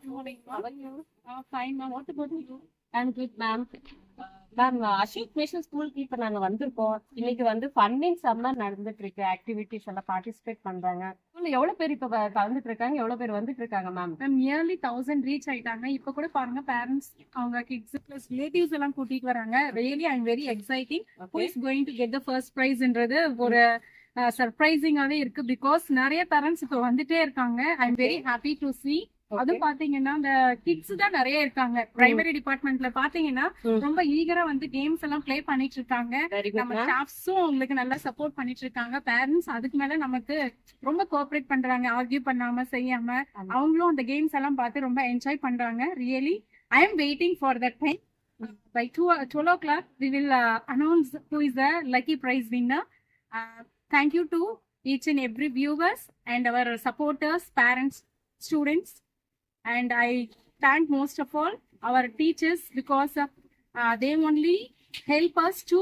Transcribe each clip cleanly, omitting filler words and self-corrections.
morning. How are you? Fine, ma'am. What about you? I'm good, ma'am. Ma'am Ashok mission ஸ்கூலுக்கு இப்ப நாங்க வந்திருக்கோம். இன்னைக்கு வந்து ஃபன்னிங் சம்மர் நடந்துட்டு இருக்கு. ஆக்டிவிட்டிஸ் எல்லாம் பார்ட்டிசிபேட் பண்றாங்க. ஸ்கூல்ல எவ்வளவு பேர் இப்ப கலந்துட்டு இருக்காங்க, எவ்வளவு பேர் வந்துட்டு இருக்காங்க மேம்? மேம் நியர்லி 1000 ரீச் ஆயிட்டாங்க. இப்ப கூட பாருங்க பேரண்ட்ஸ் அவங்க கிட்ஸ் பிளஸ் ரிலேட்டிவ்ஸ் எல்லாம் கூட்டிட்டு வராங்க. Really I am very exciting. Who is going to get the first பிரைஸ்ன்றது ஒரு சர்ப்ரைசிங்காவே இருக்கு. பிகாஸ் நிறைய பேரண்ட்ஸ் இப்ப வந்துட்டே இருக்காங்க. I am very happy to see. அதுவும் பாத்தீங்கன்னா இந்த கிட்ஸ் தான் நிறைய இருக்காங்க. பிரைமரி டிபார்ட்மெண்ட்ல பாத்தீங்கன்னா ரொம்ப ஈகரா வந்து கேம்ஸ் எல்லாம் பிளே பண்ணிட்டு இருக்காங்க. நம்ம ஸ்டாஃப்ஸும் உங்களுக்கு நல்லா சப்போர்ட் பண்ணிட்டு இருக்காங்க. பேரண்ட்ஸ் அதுக்கு மேல நமக்கு ரொம்ப கோஆபரேட் பண்றாங்க. ஆர்கியூ பண்ணாம செய்யாம அவங்களும் அந்த கேம்ஸ் எல்லாம் பார்த்து ரொம்ப என்ஜாய் பண்றாங்க. Really I am waiting for that time. By 12 o'clock we will announce who is the lucky prize winner. Thank you to each and every viewers and our supporters, parents, students. And I thank most of all our teachers because they only help us to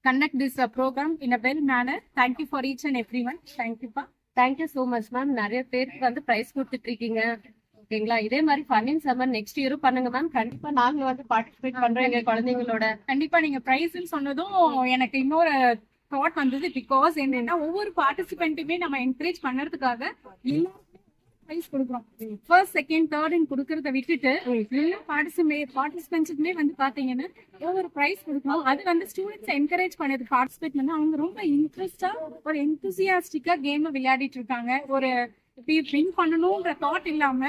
conduct this program in a well manner. Thank you for each and everyone. Thank you, pa. Thank you so much, ma'am. நிறைய பேருக்கு வந்து price கொடுத்துட்டு இருக்கீங்க. ஓகேங்களா? இதே மாதிரி ஃபன்னிங் summer next இயரும் பண்ணுங்க ma'am. கண்டிப்பா நாங்க வந்து பார்ட்டிசிபேட் பண்றோம் எங்க குழந்தைங்களோட. கண்டிப்பா நீங்க பிரைஸ்ன்னு சொன்னதும் எனக்கு இன்னொரு தாட் வந்தது. பிகாஸ் என்னன்னா ஒவ்வொரு பார்ட்டிசிபென்ட்டுமே நம்ம என்கரேஜ் பண்றதுக்காக எல்லாருமே பிரைஸ் கொடுக்குறோம். ஃபர்ஸ்ட் செகண்ட் தேர்ட்னு கொடுக்கறத விட்டுட்டு எல்லா பார்ட்டிசிபென்ட்ஸுக்குமே வந்து பாத்தீங்கன்னா ஒவ்வொரு பிரைஸ் கொடுக்கணும். அது வந்து ஸ்டூடெண்ட்ஸ் என்கரேஜ் பண்ணது பார்ட்டிசிபேட் பண்ண அவங்க ரொம்ப இன்ட்ரெஸ்டா ஒரு எந்தூசியாஸ்டிக்கா கேம் விளையாடிட்டு இருக்காங்க. ஒரு வின் பண்ணணும்ன்ற தாட் இல்லாம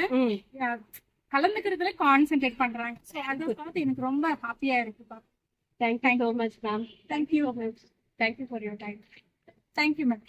கலந்துக்கிறதுல கான்சென்ட்ரேட் பண்றாங்க. ஸோ அதை பார்த்து எனக்கு ரொம்ப ஹாப்பியா இருக்குப்பா. Thank you so much, ma'am. Thank you. Thank you for your time. Thank you, ma'am.